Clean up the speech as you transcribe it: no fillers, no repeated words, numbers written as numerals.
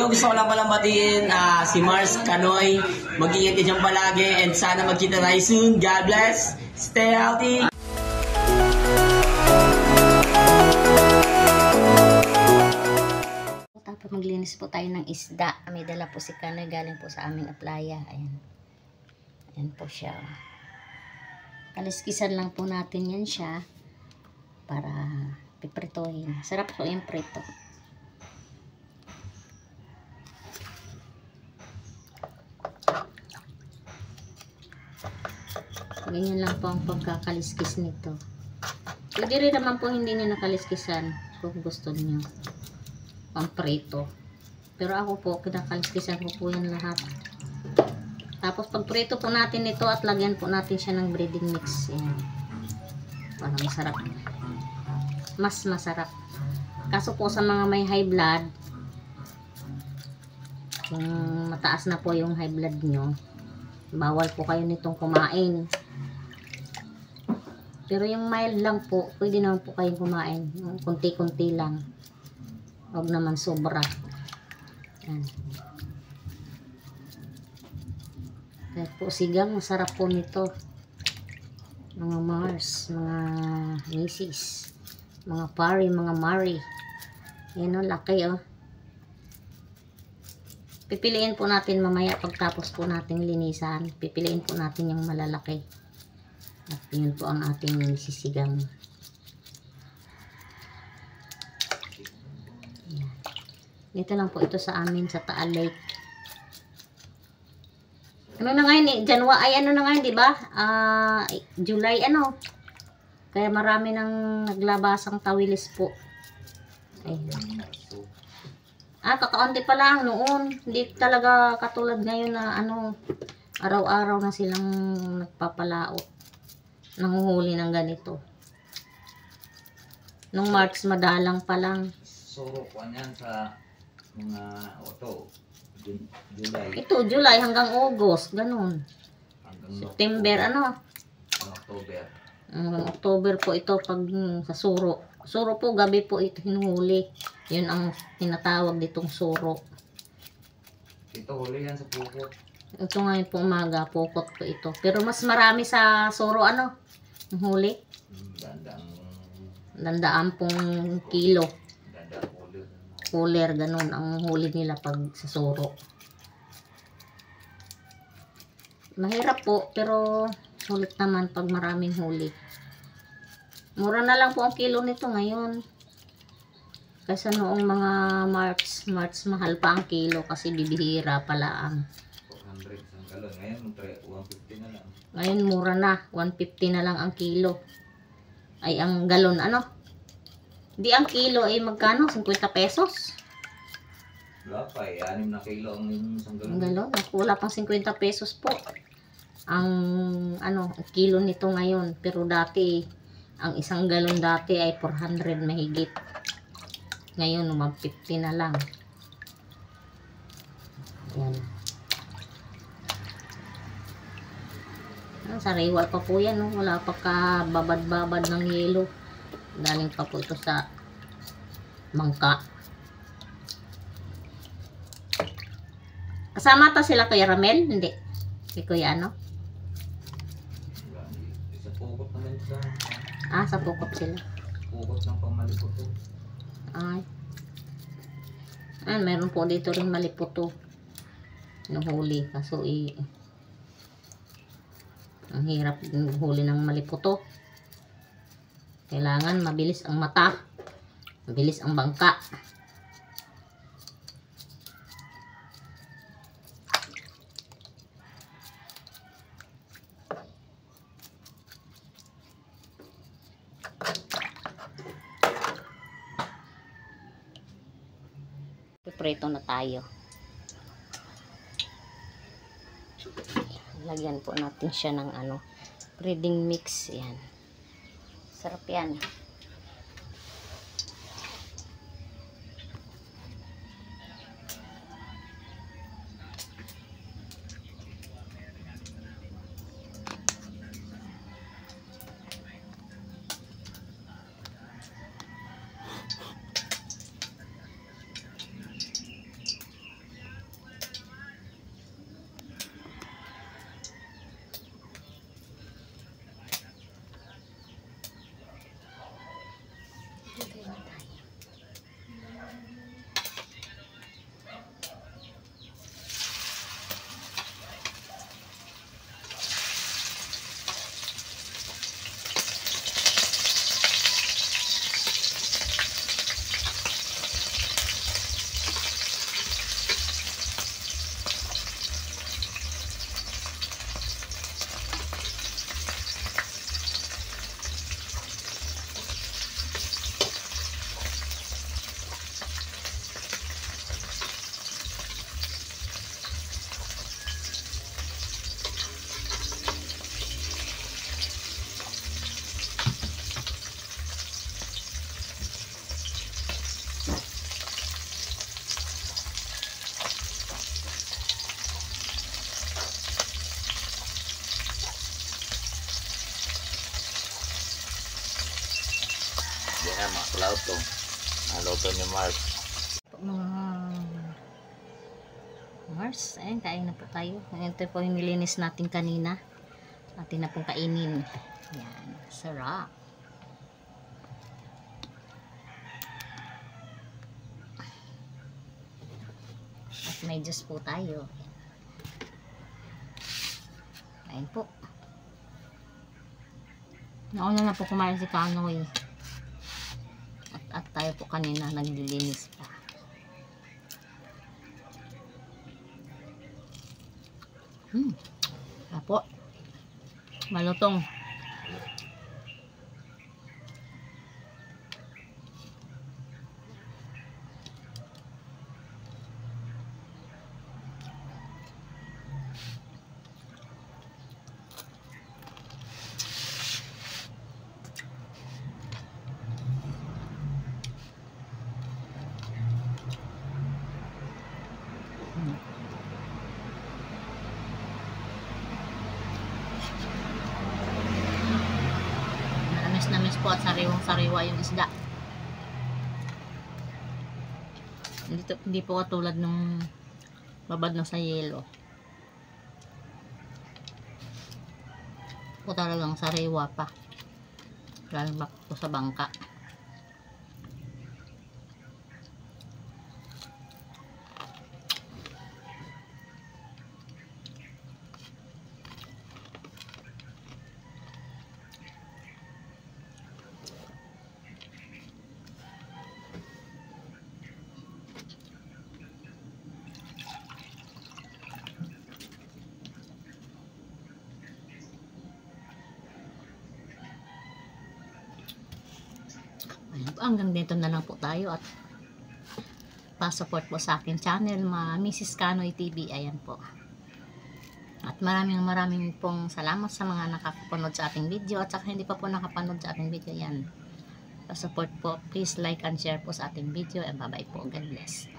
Yo, gusto ko lang palang batiin si Mars Canoy. Mag-iingat ka dyan palagi and sana magkita tayo soon. God bless. Stay healthy. Tapos maglinis po tayo ng isda. May dala po si Canoy galing po sa aming aplaya. Ayan. Ayan po siya. Kaliskisan lang po natin yan siya para pipritohin. Sarap po yung prito. Ganyan lang po ang pagkakaliskis nito. Pwede rin naman po hindi nyo nakaliskisan kung gusto niyo ang prito. Pero ako po, kinakaliskisan ko po yan lahat. Tapos pag prito po natin ito at lagyan po natin siya ng breading mix. Yan. Para masarap. Mas masarap. Kaso po sa mga may high blood, kung mataas na po yung high blood nyo, bawal po kayo nitong kumain. Pero yung mild lang po, pwede naman po kayong kumain. Kunti-kunti lang. Huwag naman sobra. Yan. Kaya po sigang, masarap po nito. Mga Mars, mga Mrs., mga Pari, mga Mari. Yan o, laki o. Pipiliin po natin mamaya pagtapos po nating linisan. Pipiliin po natin yung malalaki. At yun po ang ating sisigang. Yan. Dito lang po ito sa amin sa Taal Lake. Ano na ngayon eh? January, ay ano na ngayon, di ba? July ano. Kaya marami nang naglabasang tawilis po. Ayun. Kakaunti pa lang noon. Hindi talaga katulad ngayon na ano, araw-araw na silang nagpapalaot. Nanguhuli ng ganito. Nung March, madalang pa lang. Suro ko yan sa mga auto. July. Ito, July hanggang August. Ganun. Hanggang September, ano? October. October po ito pag sa suro. Suro po, gabi po ito hinuhuli. Yun ang tinatawag ditong suro. Ito, huli yan sa pukot. Ito ngayon po umaga, pukot po ito. Pero mas marami sa suro, ano? Ang huli. Dandaan pong kilo. Dandaan cooler. Cooler, ganun ang huli nila pag sa suro. Mahirap po, pero sulit naman pag maraming huli. Mura na lang po ang kilo nito ngayon. Kaysa noong mga March mahal pa ang kilo kasi bibihira pala ang 400 isang galon. Ngayon, 150 na lang. ngayon mura na, 150 na lang ang kilo. Ay ang galon, ano? Di ang kilo ay magkano? 50 pesos? Wala pa eh, 6 na kilo ang isang galon. Ang galon, wala pang 50 pesos po. Ang ano, ang kilo nito ngayon. Pero dati, ang isang galon dati ay 400 mahigit. Ngayon, 150 na lang. Yan. Sariwa pa po yan, no? Wala pa kababad-babad ng yelo. Galing pa po ito sa bangka. Kasama ta sila Kuya Ramel? Hindi. Si Kuya ano? Sa pukot naman sa... Sa pukot sila. Pukot ng pamalikot. Ay. Meron po dito rin maliputo. Nuhuli. Kaso ang hirap huli ng maliputo. Kailangan mabilis ang mata. Mabilis ang bangka. Preto na tayo. Lagyan po natin siya ng ano, breading mix. Yan. Sarap yan. Ayan, mga kalaot ko. Naluto ni Mars. Mga Mars, ayun, kain na po tayo. Ito po yung nilinis natin kanina. Atin na pong kainin. Yan, sarap. At may juice po tayo. Ayun po. Nauna na po kumain si Kanoy. At tayo po kanina naglilinis pa. Apo. Malutong. Namis po at sariwang-sariwa yung isda. Hindi po katulad nung babad na sa yelo. Po talagang sariwa pa. Galing ba po sa bangka. Hanggang dito na lang po tayo at pa-support po sa akin channel, Mrs. Kanoy TV. Ayan po. At maraming pong salamat sa mga nakapanood sa ating video at saka hindi pa po nakapanood sa ating video. Yan. Pa-support po. Please like and share po sa ating video and bye-bye po. God bless.